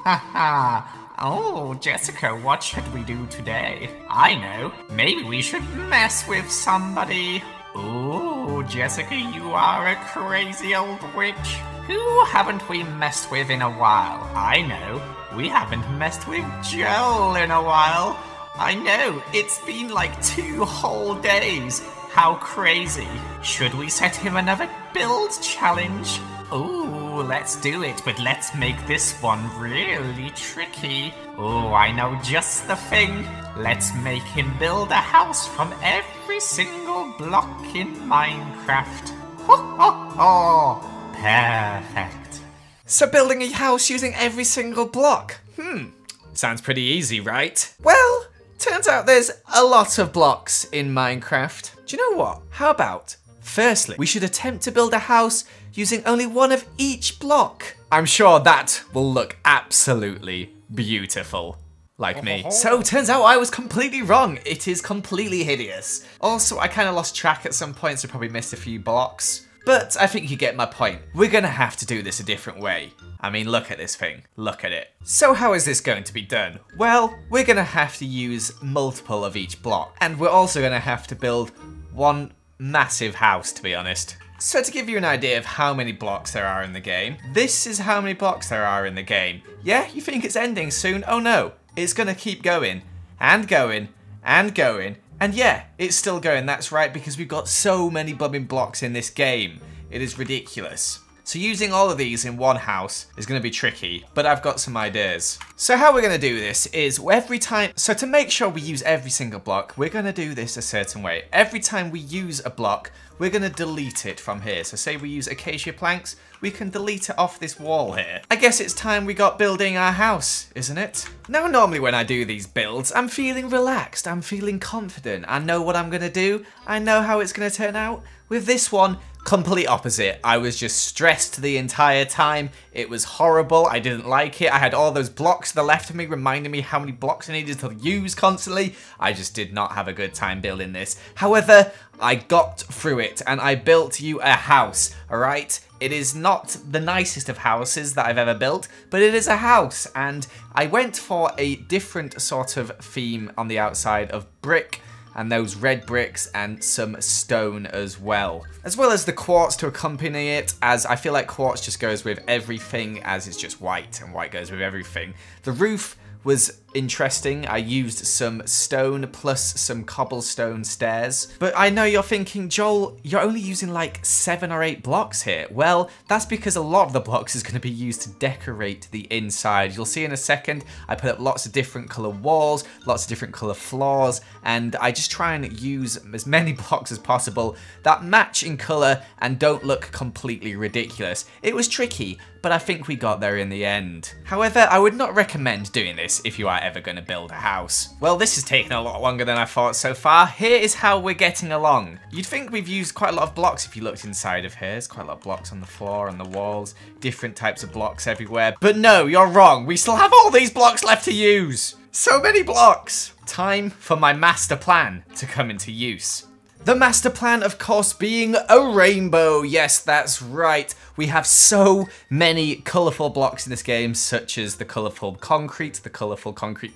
Oh, Jessica, what should we do today? I know. Maybe we should mess with somebody. Ooh, Jessica, you are a crazy old witch. Who haven't we messed with in a while? I know. We haven't messed with Joel in a while. I know. It's been like 2 whole days. How crazy. Should we set him another build challenge? Ooh, let's do it, but let's make this one really tricky. Oh, I know just the thing. Let's make him build a house from every single block in Minecraft. Ho ho ho! Perfect. So building a house using every single block? Sounds pretty easy, right? Well, turns out there's a lot of blocks in Minecraft. Do you know what? How about, firstly, we should attempt to build a house using only one of each block. I'm sure that will look absolutely beautiful. Like me. So, turns out I was completely wrong. It is completely hideous. Also, I kind of lost track at some points, so probably missed a few blocks. But I think you get my point. We're gonna have to do this a different way. I mean, look at this thing. Look at it. So how is this going to be done? Well, we're gonna have to use multiple of each block. And we're also gonna have to build one massive house, to be honest. So to give you an idea of how many blocks there are in the game, this is how many blocks there are in the game. Yeah, you think it's ending soon? Oh no, it's gonna keep going, and going, and going. And yeah, it's still going, that's right, because we've got so many blooming blocks in this game. It is ridiculous. So using all of these in one house is going to be tricky, but I've got some ideas. So how we're going to do this is every time, so to make sure we use every single block, we're going to do this a certain way. Every time we use a block, we're going to delete it from here. So say we use acacia planks, we can delete it off this wall here. I guess it's time we got building our house, isn't it? Now, normally when I do these builds, I'm feeling relaxed, I'm feeling confident. I know what I'm going to do, I know how it's going to turn out. With this one, complete opposite. I was just stressed the entire time. It was horrible. I didn't like it. I had all those blocks to the left of me reminding me how many blocks I needed to use constantly. I just did not have a good time building this. However, I got through it and I built you a house, alright? It is not the nicest of houses that I've ever built, but it is a house, and I went for a different sort of theme on the outside of brick, and those red bricks and some stone as well as the quartz to accompany it, as I feel like quartz just goes with everything, as it's just white and white goes with everything. The roof was interesting. I used some stone plus some cobblestone stairs. But I know you're thinking, Joel, you're only using like 7 or 8 blocks here. Well, that's because a lot of the blocks is going to be used to decorate the inside. You'll see in a second, I put up lots of different colour walls, lots of different colour floors, and I just try and use as many blocks as possible that match in colour and don't look completely ridiculous. It was tricky, but I think we got there in the end. However, I would not recommend doing this if you are ever going to build a house. Well, this has taken a lot longer than I thought so far. Here is how we're getting along. You'd think we've used quite a lot of blocks if you looked inside of here. There's quite a lot of blocks on the floor, on the walls, different types of blocks everywhere. But no, you're wrong. We still have all these blocks left to use. So many blocks. Time for my master plan to come into use. The master plan, of course, being a rainbow. Yes, that's right. We have so many colourful blocks in this game, such as the colourful concrete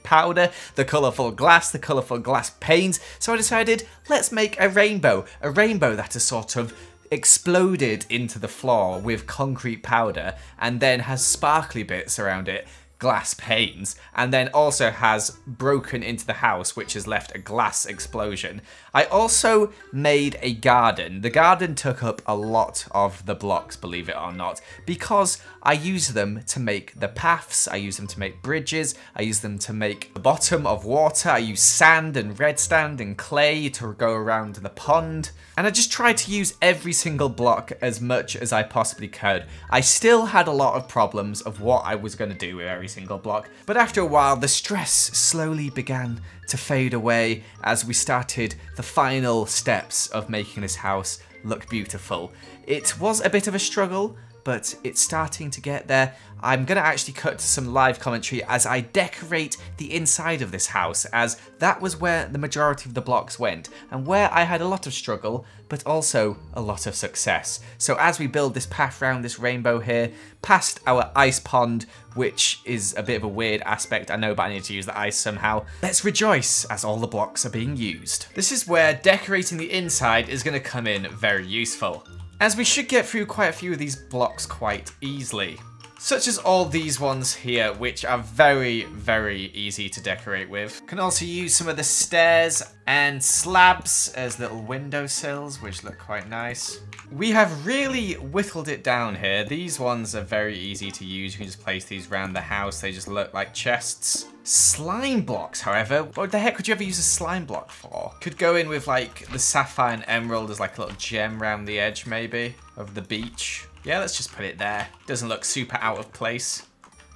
powder, the colourful glass panes. So I decided, let's make a rainbow that is sort of exploded into the floor with concrete powder and then has sparkly bits around it, glass panes, and then also has broken into the house, which has left a glass explosion. I also made a garden. The garden took up a lot of the blocks, believe it or not, because I use them to make the paths, I use them to make bridges, I use them to make the bottom of water, I use sand and redstone and clay to go around the pond, and I just tried to use every single block as much as I possibly could. I still had a lot of problems of what I was going to do with every single block, but after a while the stress slowly began to fade away as we started the final steps of making this house look beautiful. It was a bit of a struggle, but it's starting to get there. I'm going to actually cut to some live commentary as I decorate the inside of this house, as that was where the majority of the blocks went, and where I had a lot of struggle, but also a lot of success. So as we build this path around this rainbow here, past our ice pond, which is a bit of a weird aspect, I know, but I need to use the ice somehow. Let's rejoice as all the blocks are being used. This is where decorating the inside is going to come in very useful, as we should get through quite a few of these blocks quite easily. Such as all these ones here, which are very, very easy to decorate with. Can also use some of the stairs and slabs as little windowsills, which look quite nice. We have really whittled it down here. These ones are very easy to use. You can just place these around the house. They just look like chests. Slime blocks, however, what the heck would you ever use a slime block for? Could go in with like the sapphire and emerald as like a little gem around the edge maybe of the beach. Yeah, let's just put it there. Doesn't look super out of place.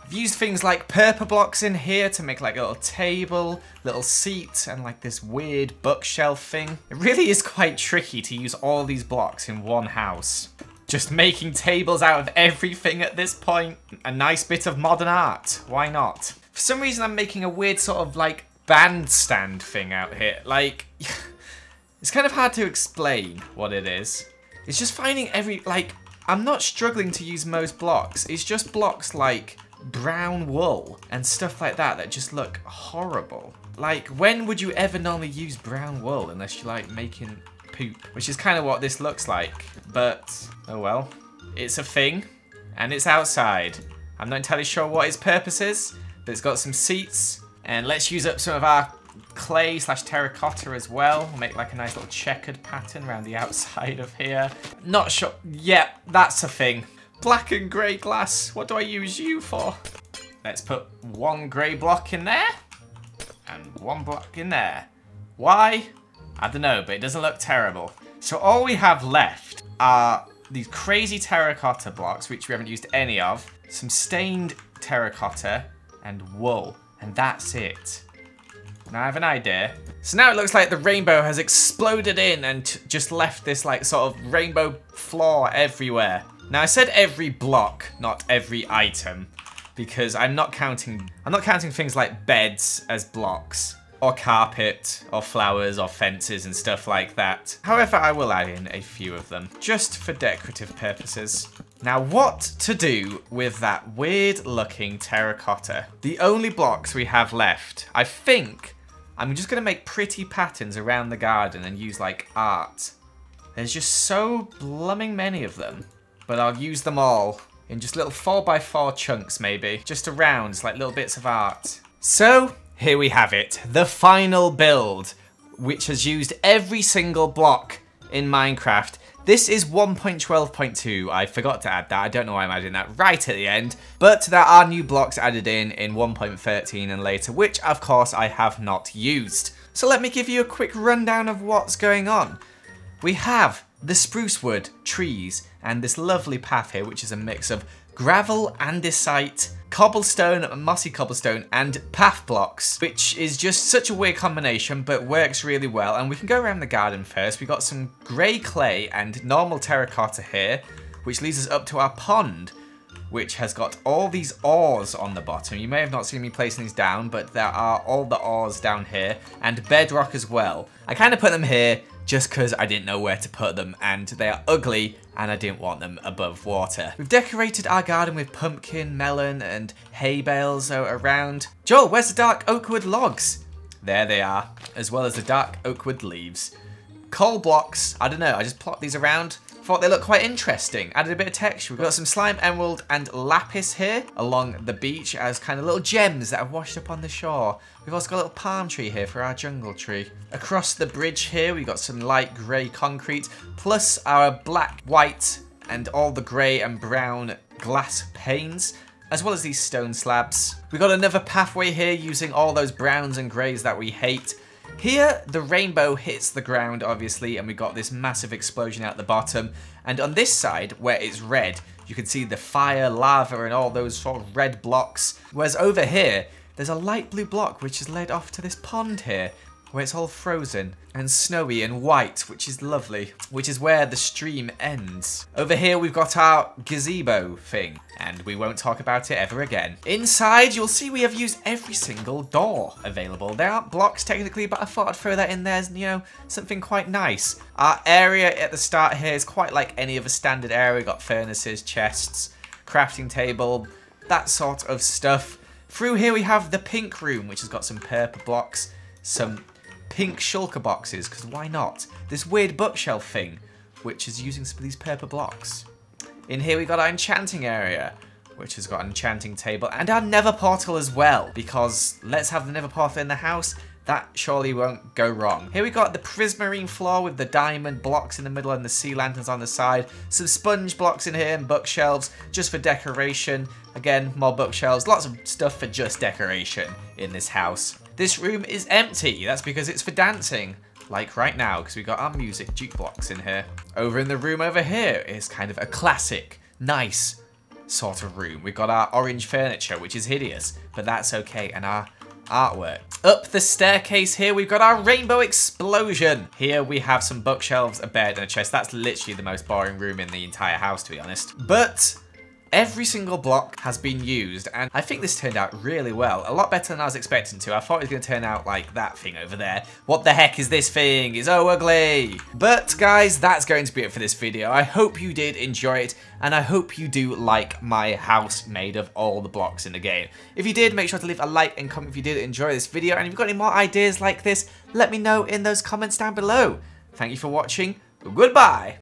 I've used things like purple blocks in here to make like a little table, little seat, and like this weird bookshelf thing. It really is quite tricky to use all these blocks in one house. Just making tables out of everything at this point. A nice bit of modern art. Why not? For some reason, I'm making a weird sort of like bandstand thing out here. Like, it's kind of hard to explain what it is. It's just finding I'm not struggling to use most blocks. It's just blocks like brown wool and stuff like that that just look horrible. Like, when would you ever normally use brown wool unless you're like making poop? Which is kind of what this looks like. But, oh well. It's a thing, and it's outside. I'm not entirely sure what its purpose is, but it's got some seats. And let's use up some of our clay / terracotta as well. We'll make like a nice little checkered pattern around the outside of here. Not sure. Yeah, that's a thing. Black and grey glass. What do I use you for? Let's put one grey block in there and one block in there. Why? I don't know, but it doesn't look terrible. So all we have left are these crazy terracotta blocks, which we haven't used any of, some stained terracotta, and wool. And that's it. Now I have an idea. So now it looks like the rainbow has exploded in and just left this like sort of rainbow floor everywhere. Now I said every block, not every item, because I'm not counting things like beds as blocks, or carpet, or flowers, or fences and stuff like that. However, I will add in a few of them, just for decorative purposes. Now what to do with that weird looking terracotta? The only blocks we have left, I think, I'm just going to make pretty patterns around the garden and use like art. There's just so blooming many of them, but I'll use them all in just little 4x4 chunks maybe, just around, just like little bits of art. So here we have it, the final build, which has used every single block in Minecraft. This is 1.12.2, I forgot to add that, I don't know why I'm adding that right at the end, but there are new blocks added in 1.13 and later, which of course I have not used. So let me give you a quick rundown of what's going on. We have the spruce wood, trees, and this lovely path here, which is a mix of gravel, andesite, cobblestone, mossy cobblestone, and path blocks, which is just such a weird combination, but works really well. And we can go around the garden first. We got some grey clay and normal terracotta here, which leads us up to our pond, which has got all these ores on the bottom. You may have not seen me placing these down, but there are all the ores down here, and bedrock as well. I kind of put them here just because I didn't know where to put them, and they are ugly, and I didn't want them above water. We've decorated our garden with pumpkin, melon, and hay bales around. Joel, where's the dark oak wood logs? There they are, as well as the dark oak wood leaves. Coal blocks, I don't know, I just plopped these around. Thought they looked quite interesting. Added a bit of texture. We've got some slime, emerald, and lapis here along the beach as kind of little gems that have washed up on the shore. We've also got a little palm tree here for our jungle tree. Across the bridge here, we've got some light grey concrete, plus our black, white, and all the grey and brown glass panes, as well as these stone slabs. We've got another pathway here using all those browns and greys that we hate. Here, the rainbow hits the ground, obviously, and we've got this massive explosion out the bottom. And on this side, where it's red, you can see the fire, lava, and all those sort of red blocks. Whereas over here, there's a light blue block which has led off to this pond here, where it's all frozen and snowy and white, which is lovely, which is where the stream ends. Over here we've got our gazebo thing, and we won't talk about it ever again. Inside, you'll see we have used every single door available. They aren't blocks technically, but I thought I'd throw that in there as, you know, something quite nice. Our area at the start here is quite like any other standard area. We've got furnaces, chests, crafting table, that sort of stuff. Through here we have the pink room, which has got some purple blocks, some pink shulker boxes, because why not? This weird bookshelf thing, which is using some of these purple blocks. In here we got our enchanting area, which has got an enchanting table, and our nether portal as well, because let's have the nether portal in the house. That surely won't go wrong. Here we got the prismarine floor with the diamond blocks in the middle and the sea lanterns on the side. Some sponge blocks in here and bookshelves just for decoration. Again, more bookshelves. Lots of stuff for just decoration in this house. This room is empty. That's because it's for dancing. Like right now, because we got our music jukebox in here. Over in the room over here is kind of a classic, nice sort of room. We've got our orange furniture, which is hideous, but that's okay, and our artwork. Up the staircase here, we've got our rainbow explosion. Here we have some bookshelves, a bed, and a chest. That's literally the most boring room in the entire house, to be honest. But every single block has been used, and I think this turned out really well. A lot better than I was expecting to. I thought it was going to turn out like that thing over there. What the heck is this thing? It's so ugly. But guys, that's going to be it for this video. I hope you did enjoy it, and I hope you do like my house made of all the blocks in the game. If you did, make sure to leave a like and comment if you did enjoy this video, and if you've got any more ideas like this, let me know in those comments down below. Thank you for watching. Goodbye.